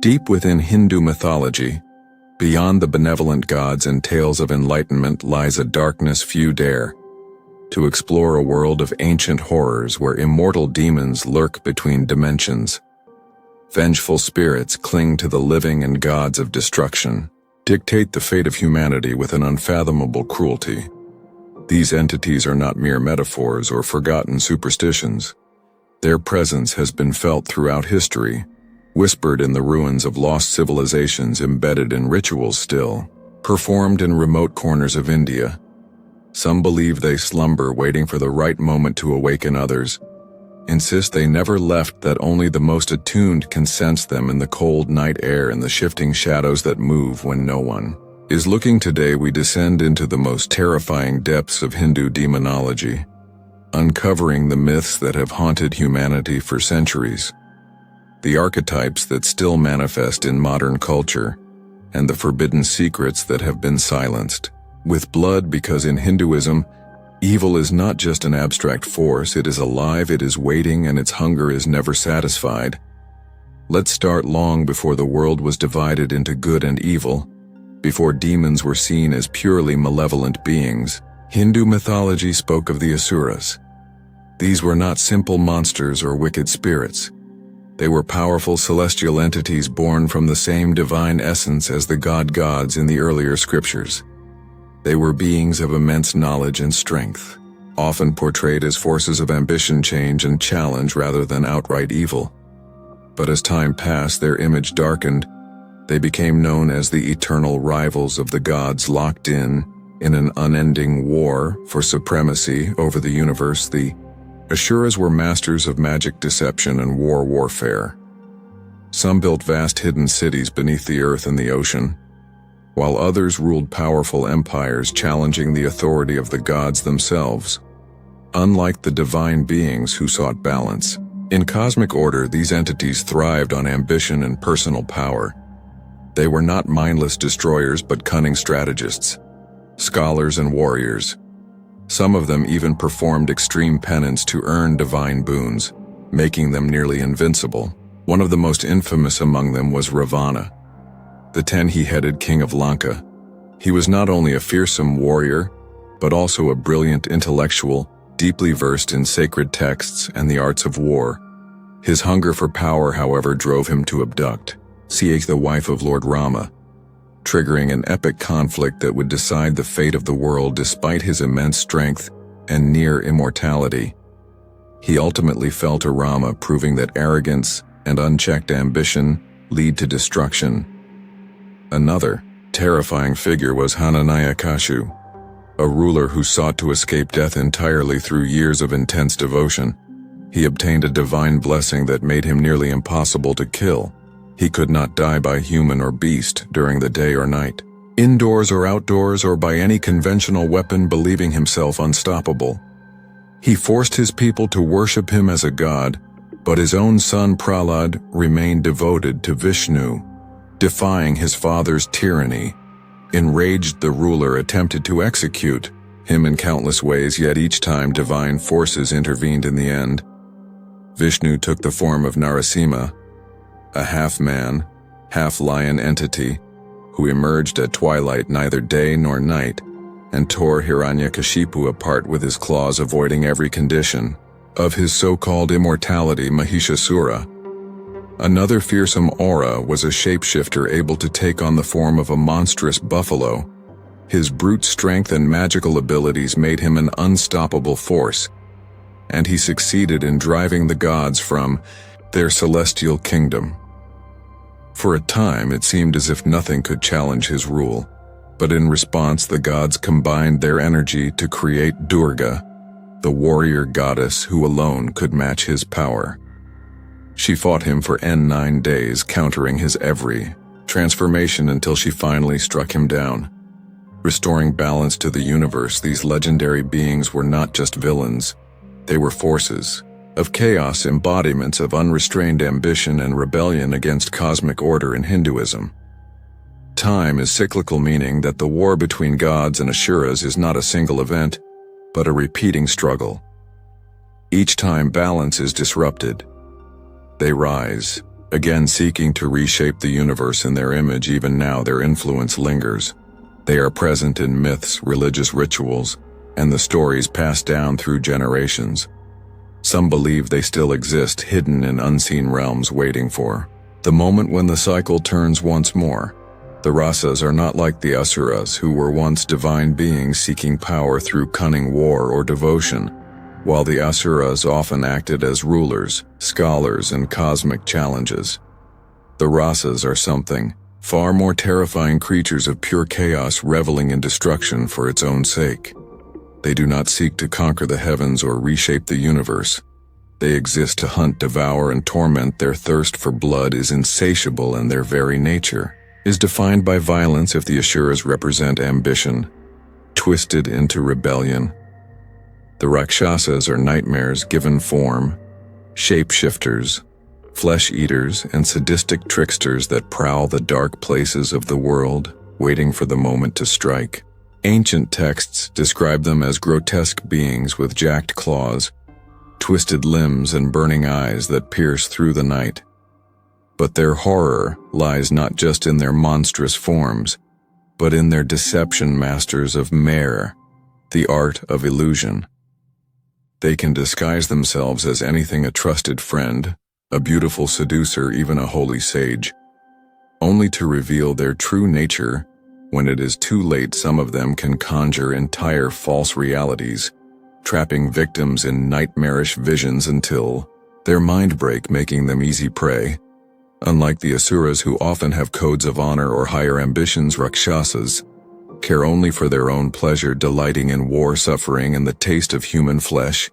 Deep within Hindu mythology, beyond the benevolent gods and tales of enlightenment lies a darkness few dare to explore, a world of ancient horrors where immortal demons lurk between dimensions. Vengeful spirits cling to the living, and gods of destruction dictate the fate of humanity with an unfathomable cruelty. These entities are not mere metaphors or forgotten superstitions. Their presence has been felt throughout history, whispered in the ruins of lost civilizations, embedded in rituals still performed in remote corners of India. Some believe they slumber, waiting for the right moment to awaken. Others insist they never left, that only the most attuned can sense them in the cold night air and the shifting shadows that move when no one is looking. Today we descend into the most terrifying depths of Hindu demonology, uncovering the myths that have haunted humanity for centuries, the archetypes that still manifest in modern culture, and the forbidden secrets that have been silenced with blood, because in Hinduism, evil is not just an abstract force, it is alive, it is waiting, and its hunger is never satisfied. Let's start long before the world was divided into good and evil, before demons were seen as purely malevolent beings. Hindu mythology spoke of the Asuras. These were not simple monsters or wicked spirits. They were powerful celestial entities born from the same divine essence as the gods in the earlier scriptures. They were beings of immense knowledge and strength, often portrayed as forces of ambition, change, and challenge rather than outright evil. But as time passed, their image darkened. They became known as the eternal rivals of the gods, locked in an unending war for supremacy over the universe. The Asuras were masters of magic, deception, and warfare. Some built vast hidden cities beneath the earth and the ocean, while others ruled powerful empires, challenging the authority of the gods themselves. Unlike the divine beings who sought balance in cosmic order, these entities thrived on ambition and personal power. They were not mindless destroyers, but cunning strategists, scholars, and warriors. Some of them even performed extreme penance to earn divine boons, making them nearly invincible. One of the most infamous among them was Ravana, the 10-headed king of Lanka. He was not only a fearsome warrior, but also a brilliant intellectual, deeply versed in sacred texts and the arts of war. His hunger for power, however, drove him to abduct Sita, the wife of Lord Rama, triggering an epic conflict that would decide the fate of the world. Despite his immense strength and near immortality, he ultimately fell to Rama, proving that arrogance and unchecked ambition lead to destruction. Another terrifying figure was Hiranyakashipu, a ruler who sought to escape death entirely through years of intense devotion. He obtained a divine blessing that made him nearly impossible to kill. He could not die by human or beast during the day or night, indoors or outdoors, or by any conventional weapon, believing himself unstoppable. He forced his people to worship him as a god, but his own son Prahlad remained devoted to Vishnu, defying his father's tyranny. Enraged, the ruler attempted to execute him in countless ways, yet each time divine forces intervened. In the end, Vishnu took the form of Narasimha, a half-man, half-lion entity who emerged at twilight, neither day nor night, and tore Hiranyakashipu apart with his claws, avoiding every condition of his so-called immortality. Mahishasura, another fearsome aura, was a shapeshifter able to take on the form of a monstrous buffalo. His brute strength and magical abilities made him an unstoppable force, and he succeeded in driving the gods from their celestial kingdom. For a time, it seemed as if nothing could challenge his rule, but in response, the gods combined their energy to create Durga, the warrior goddess who alone could match his power. She fought him for 9 days, countering his every transformation until she finally struck him down, restoring balance to the universe. These legendary beings were not just villains, they were forces of chaos, embodiments of unrestrained ambition and rebellion against cosmic order. In Hinduism, time is cyclical, meaning that the war between gods and Asuras is not a single event, but a repeating struggle. Each time balance is disrupted, they rise, again seeking to reshape the universe in their image. Even now their influence lingers. They are present in myths, religious rituals, and the stories passed down through generations. Some believe they still exist, hidden in unseen realms, waiting for the moment when the cycle turns once more. The Rasas are not like the Asuras, who were once divine beings seeking power through cunning war or devotion, while the Asuras often acted as rulers, scholars, and cosmic challenges. The Rasas are something far more terrifying, creatures of pure chaos reveling in destruction for its own sake. They do not seek to conquer the heavens or reshape the universe. They exist to hunt, devour, and torment. Their thirst for blood is insatiable, and their very nature is defined by violence. If the Asuras represent ambition, twisted into rebellion, the Rakshasas are nightmares given form, shapeshifters, flesh-eaters, and sadistic tricksters that prowl the dark places of the world, waiting for the moment to strike. Ancient texts describe them as grotesque beings with jagged claws, twisted limbs, and burning eyes that pierce through the night. But their horror lies not just in their monstrous forms, but in their deception, masters of Mare, the art of illusion. They can disguise themselves as anything: a trusted friend, a beautiful seducer, even a holy sage, only to reveal their true nature when it is too late. Some of them can conjure entire false realities, trapping victims in nightmarish visions until their mind break, making them easy prey. Unlike the Asuras, who often have codes of honor or higher ambitions, Rakshasas care only for their own pleasure, delighting in war, suffering, and the taste of human flesh.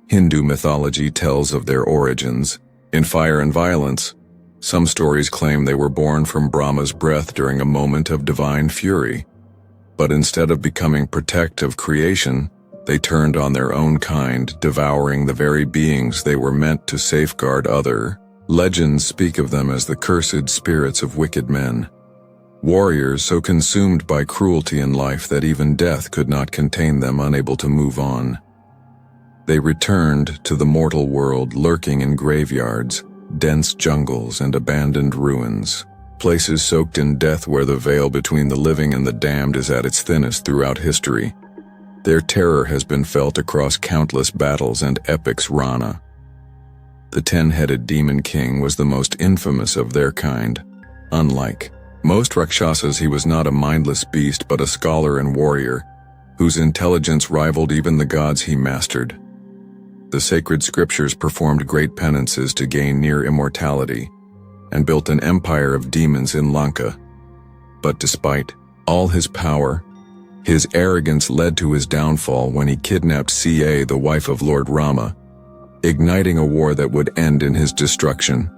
Hindu mythology tells of their origins in fire and violence. Some stories claim they were born from Brahma's breath during a moment of divine fury. But instead of becoming protective of creation, they turned on their own kind, devouring the very beings they were meant to safeguard. Other legends speak of them as the cursed spirits of wicked men, warriors so consumed by cruelty in life that even death could not contain them, unable to move on. They returned to the mortal world, lurking in graveyards, dense jungles, and abandoned ruins, places soaked in death where the veil between the living and the damned is at its thinnest throughout history. Their terror has been felt across countless battles and epics. Rana, the 10-headed demon king, was the most infamous of their kind. Unlike most Rakshasas, he was not a mindless beast but a scholar and warrior, whose intelligence rivaled even the gods he mastered. The sacred scriptures performed great penances to gain near immortality, and built an empire of demons in Lanka. But despite all his power, his arrogance led to his downfall when he kidnapped Sita, the wife of Lord Rama, igniting a war that would end in his destruction.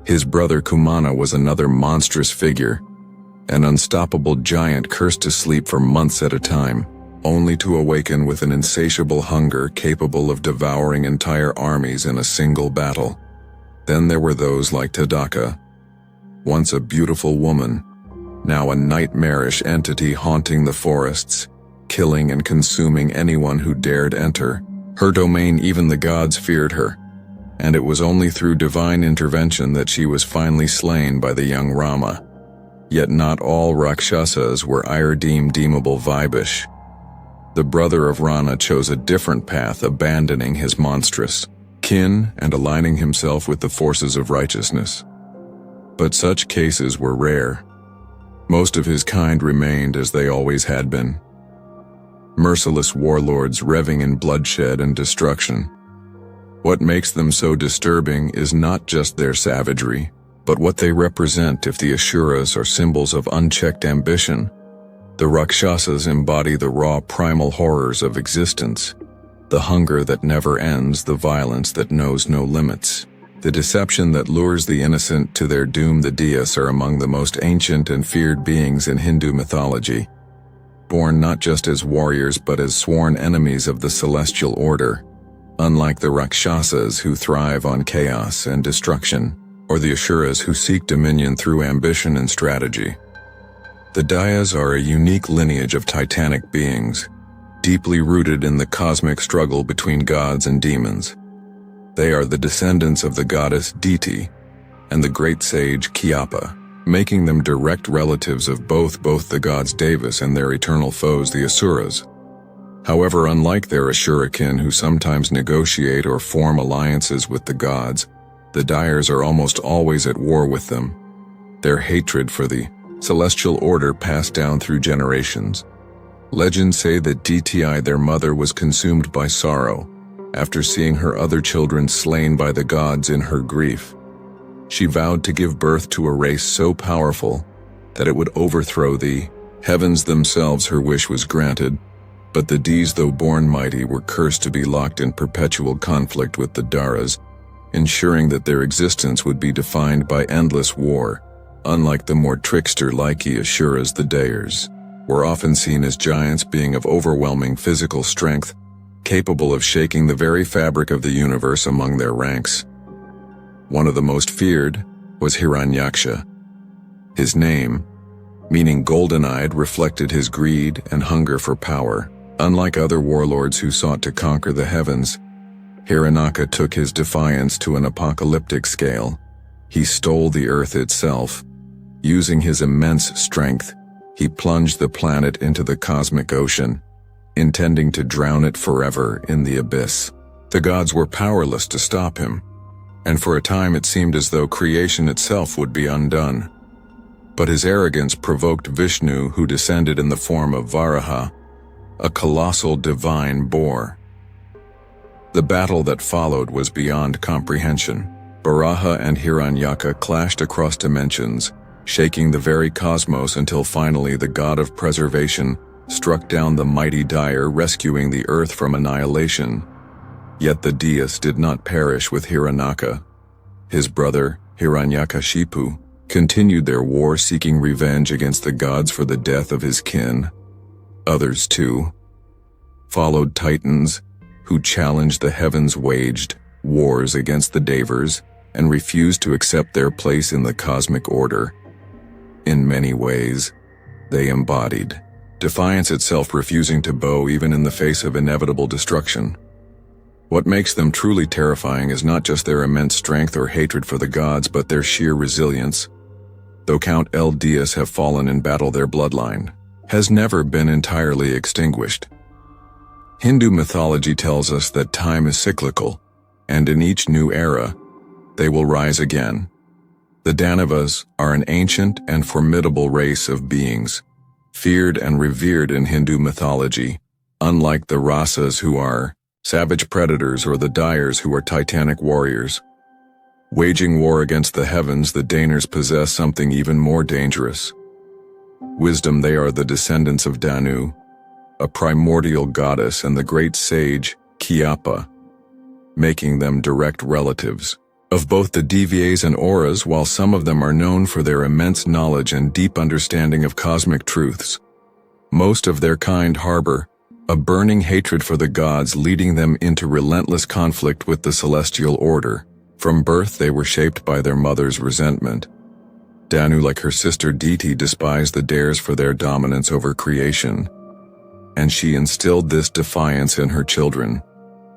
His brother Kumana was another monstrous figure, an unstoppable giant cursed to sleep for months at a time, only to awaken with an insatiable hunger capable of devouring entire armies in a single battle. Then there were those like Tadaka, once a beautiful woman, now a nightmarish entity haunting the forests, killing and consuming anyone who dared enter her domain. Even the gods feared her, and it was only through divine intervention that she was finally slain by the young Rama. Yet not all Rakshasas were irredeemable vibish. The brother of Rana chose a different path, abandoning his monstrous kin and aligning himself with the forces of righteousness. But such cases were rare. Most of his kind remained as they always had been: merciless warlords revving in bloodshed and destruction. What makes them so disturbing is not just their savagery, but what they represent. If the Asuras are symbols of unchecked ambition, the Rakshasas embody the raw primal horrors of existence, the hunger that never ends, the violence that knows no limits, the deception that lures the innocent to their doom. The Diyas are among the most ancient and feared beings in Hindu mythology, born not just as warriors but as sworn enemies of the celestial order. Unlike the Rakshasas, who thrive on chaos and destruction, or the Asuras, who seek dominion through ambition and strategy, the Diyas are a unique lineage of titanic beings, deeply rooted in the cosmic struggle between gods and demons. They are the descendants of the goddess Diti, and the great sage Kiapa, making them direct relatives of both the gods Devas and their eternal foes, the Asuras. However, unlike their Asura kin who sometimes negotiate or form alliances with the gods, the Dyers are almost always at war with them. Their hatred for the celestial order passed down through generations. Legends say that Dti, their mother, was consumed by sorrow after seeing her other children slain by the gods in her grief. She vowed to give birth to a race so powerful that it would overthrow the heavens themselves. Her wish was granted, but the Ds, though born mighty, were cursed to be locked in perpetual conflict with the Daras, ensuring that their existence would be defined by endless war. Unlike the more trickster-like Asuras, the Dyers were often seen as giants, being of overwhelming physical strength, capable of shaking the very fabric of the universe among their ranks. One of the most feared was Hiranyaksha. His name, meaning golden-eyed, reflected his greed and hunger for power. Unlike other warlords who sought to conquer the heavens, Hiranyaka took his defiance to an apocalyptic scale. He stole the earth itself. Using his immense strength, he plunged the planet into the cosmic ocean, intending to drown it forever in the abyss. The gods were powerless to stop him, and for a time it seemed as though creation itself would be undone. But his arrogance provoked Vishnu, who descended in the form of Varaha, a colossal divine boar. The battle that followed was beyond comprehension. Varaha and Hiranyaka clashed across dimensions, shaking the very cosmos until finally the god of preservation struck down the mighty Dyer, rescuing the earth from annihilation. Yet the deists did not perish with Hiranyaka. His brother, Hiranyakashipu, continued their war, seeking revenge against the gods for the death of his kin. Others, too, followed titans who challenged the heavens, waged wars against the Devas, and refused to accept their place in the cosmic order. In many ways, they embodied defiance itself, refusing to bow even in the face of inevitable destruction. What makes them truly terrifying is not just their immense strength or hatred for the gods, but their sheer resilience. Though Count Dias have fallen in battle, their bloodline has never been entirely extinguished. Hindu mythology tells us that time is cyclical, and in each new era, they will rise again. The Danavas are an ancient and formidable race of beings, feared and revered in Hindu mythology, unlike the Rasas, who are savage predators, or the Dyers, who are titanic warriors. Waging war against the heavens, the Daners possess something even more dangerous: wisdom. They are the descendants of Danu, a primordial goddess, and the great sage Kiapa, making them direct relatives of both the Devas and Auras. While some of them are known for their immense knowledge and deep understanding of cosmic truths, most of their kind harbor a burning hatred for the gods, leading them into relentless conflict with the celestial order. From birth, they were shaped by their mother's resentment. Danu, like her sister Diti, despised the Dares for their dominance over creation, and she instilled this defiance in her children.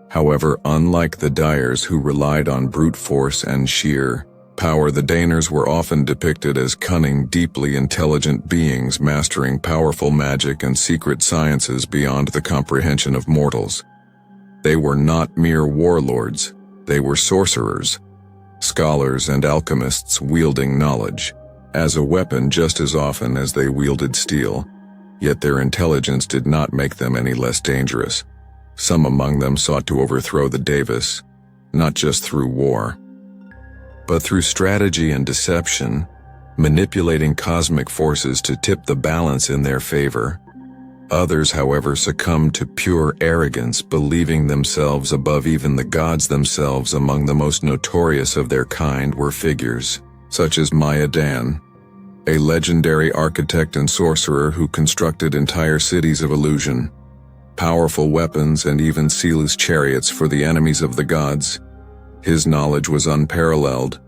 However, unlike the Dyers, who relied on brute force and sheer power, the Daners were often depicted as cunning, deeply intelligent beings mastering powerful magic and secret sciences beyond the comprehension of mortals. They were not mere warlords, they were sorcerers, scholars and alchemists wielding knowledge as a weapon just as often as they wielded steel. Yet their intelligence did not make them any less dangerous. Some among them sought to overthrow the Devas, not just through war, but through strategy and deception, manipulating cosmic forces to tip the balance in their favor. Others, however, succumbed to pure arrogance, believing themselves above even the gods themselves. Among the most notorious of their kind were figures such as Mayadan, a legendary architect and sorcerer who constructed entire cities of illusion, powerful weapons, and even sealess chariots for the enemies of the gods. His knowledge was unparalleled,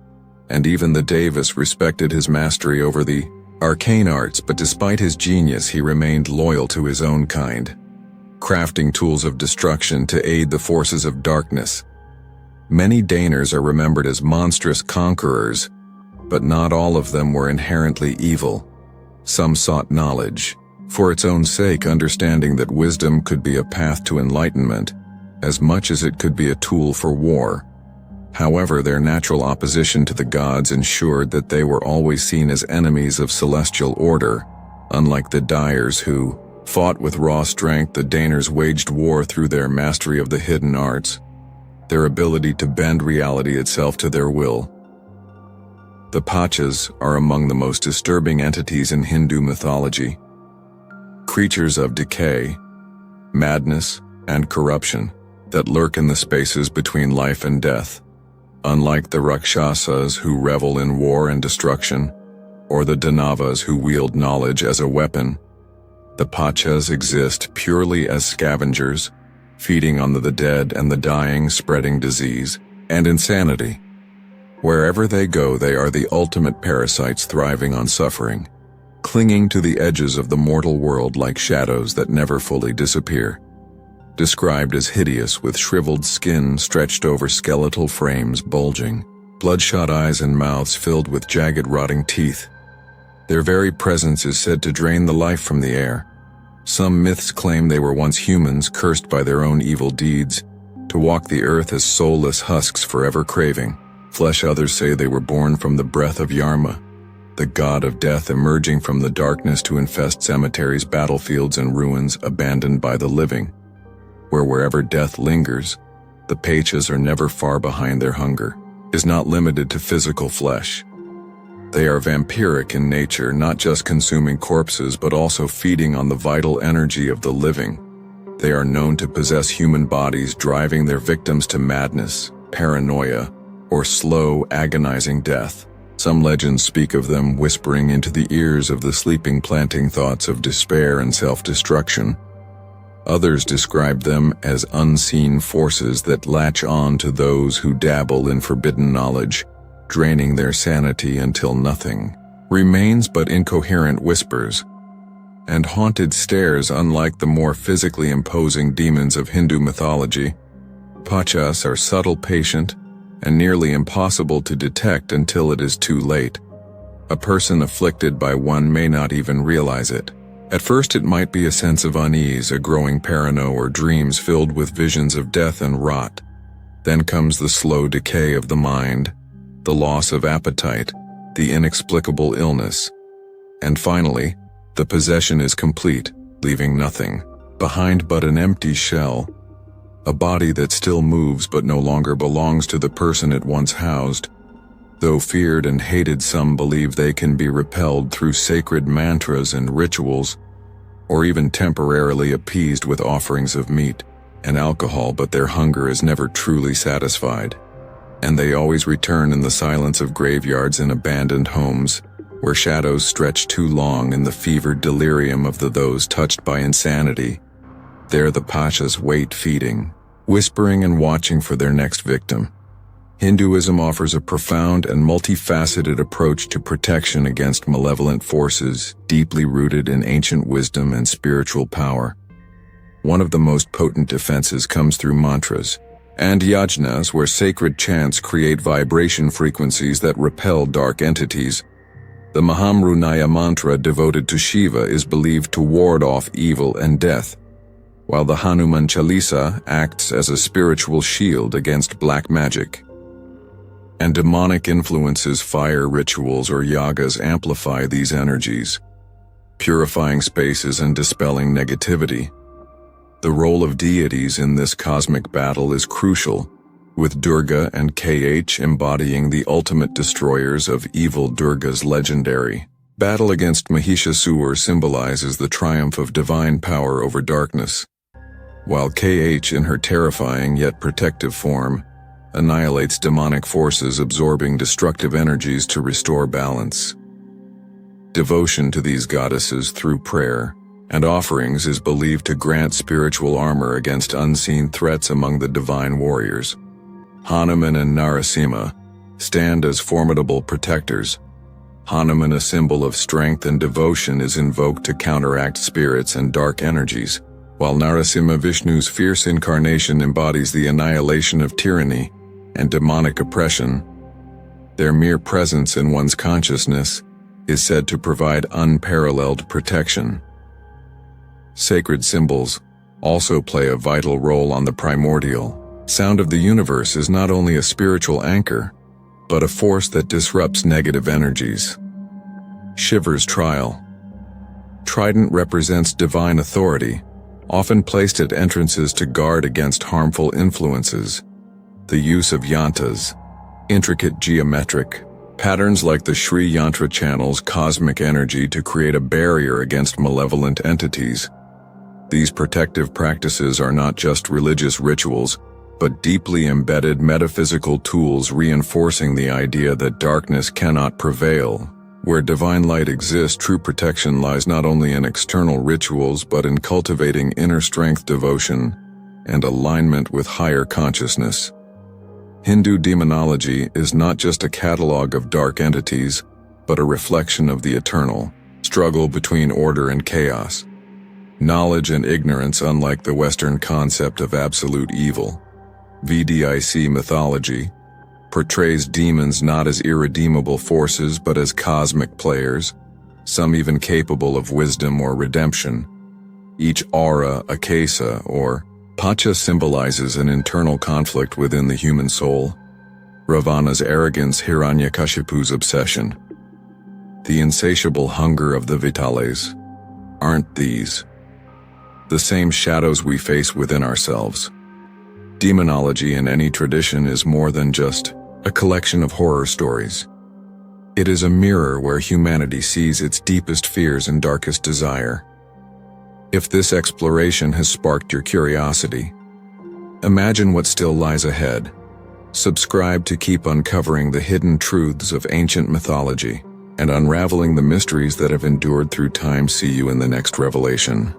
and even the Devas respected his mastery over the arcane arts. But despite his genius, he remained loyal to his own kind, crafting tools of destruction to aid the forces of darkness. Many Daners are remembered as monstrous conquerors But not all of them were inherently evil. Some sought knowledge, for its own sake, understanding that wisdom could be a path to enlightenment, as much as it could be a tool for war. However, their natural opposition to the gods ensured that they were always seen as enemies of celestial order, unlike the Dyers who fought with raw strength. The Daners waged war through their mastery of the hidden arts, their ability to bend reality itself to their will. The Pishachas are among the most disturbing entities in Hindu mythology. Creatures of decay, madness, and corruption that lurk in the spaces between life and death. Unlike the Rakshasas who revel in war and destruction, or the Danavas who wield knowledge as a weapon, the Pishachas exist purely as scavengers, feeding on the dead and the dying, spreading disease and insanity. Wherever they go, they are the ultimate parasites, thriving on suffering, clinging to the edges of the mortal world like shadows that never fully disappear. Described as hideous, with shriveled skin stretched over skeletal frames bulging, bloodshot eyes and mouths filled with jagged rotting teeth. Their very presence is said to drain the life from the air. Some myths claim they were once humans cursed by their own evil deeds, to walk the earth as soulless husks forever craving flesh. Others say they were born from the breath of Yarma, the god of death, emerging from the darkness to infest cemeteries, battlefields, and ruins abandoned by the living, where wherever death lingers, the Pishachas are never far behind. Their hunger is not limited to physical flesh. They are vampiric in nature, not just consuming corpses but also feeding on the vital energy of the living. They are known to possess human bodies, driving their victims to madness, paranoia, or slow, agonizing death. Some legends speak of them whispering into the ears of the sleeping, planting thoughts of despair and self-destruction. Others describe them as unseen forces that latch on to those who dabble in forbidden knowledge, draining their sanity until nothing remains but incoherent whispers and haunted stares. Unlike the more physically imposing demons of Hindu mythology, Pishachas are subtle, patient, and nearly impossible to detect until it is too late. A person afflicted by one may not even realize it. At first it might be a sense of unease, a growing paranoia, or dreams filled with visions of death and rot. Then comes the slow decay of the mind, the loss of appetite, the inexplicable illness. And finally, the possession is complete, leaving nothing behind but an empty shell. A body that still moves but no longer belongs to the person it once housed. Though feared and hated, some believe they can be repelled through sacred mantras and rituals, or even temporarily appeased with offerings of meat and alcohol, but their hunger is never truly satisfied. And they always return in the silence of graveyards and abandoned homes, where shadows stretch too long in the fevered delirium of those touched by insanity. There the Pishachas wait, feeding, whispering, and watching for their next victim. Hinduism offers a profound and multifaceted approach to protection against malevolent forces, deeply rooted in ancient wisdom and spiritual power. One of the most potent defenses comes through mantras and yajnas, where sacred chants create vibration frequencies that repel dark entities. The Mahamrunaya mantra, devoted to Shiva, is believed to ward off evil and death, while the Hanuman Chalisa acts as a spiritual shield against black magic. And demonic influences, fire rituals or yagas, amplify these energies, purifying spaces and dispelling negativity. The role of deities in this cosmic battle is crucial, with Durga and Kh embodying the ultimate destroyers of evil. Durga's legendary battle against Mahishasura symbolizes the triumph of divine power over darkness, while Kh, in her terrifying yet protective form, annihilates demonic forces, absorbing destructive energies to restore balance. Devotion to these goddesses through prayer and offerings is believed to grant spiritual armor against unseen threats. Among the divine warriors, Hanuman and Narasimha stand as formidable protectors. Hanuman, a symbol of strength and devotion, is invoked to counteract spirits and dark energies, while Narasimha, Vishnu's fierce incarnation, embodies the annihilation of tyranny and demonic oppression. Their mere presence in one's consciousness is said to provide unparalleled protection. Sacred symbols also play a vital role on the primordial sound of the universe is not only a spiritual anchor, but a force that disrupts negative energies. Shiva's trial. Trident represents divine authority, often placed at entrances to guard against harmful influences. The use of yantras, intricate geometric patterns like the Sri Yantra channels cosmic energy to create a barrier against malevolent entities. These protective practices are not just religious rituals, but deeply embedded metaphysical tools reinforcing the idea that darkness cannot prevail. Where divine light exists, true protection lies not only in external rituals but in cultivating inner strength, devotion, and alignment with higher consciousness. Hindu demonology is not just a catalog of dark entities, but a reflection of the eternal struggle between order and chaos. Knowledge and ignorance, unlike the Western concept of absolute evil. Vedic mythology portrays demons not as irredeemable forces but as cosmic players, some even capable of wisdom or redemption. Each aura, akasa, or pacha symbolizes an internal conflict within the human soul. Ravana's arrogance, Hiranyakashipu's obsession. The insatiable hunger of the vitales. Aren't these the same shadows we face within ourselves? Demonology in any tradition is more than just a collection of horror stories. It is a mirror where humanity sees its deepest fears and darkest desire. If this exploration has sparked your curiosity, imagine what still lies ahead. Subscribe to keep uncovering the hidden truths of ancient mythology and unraveling the mysteries that have endured through time. See you in the next revelation.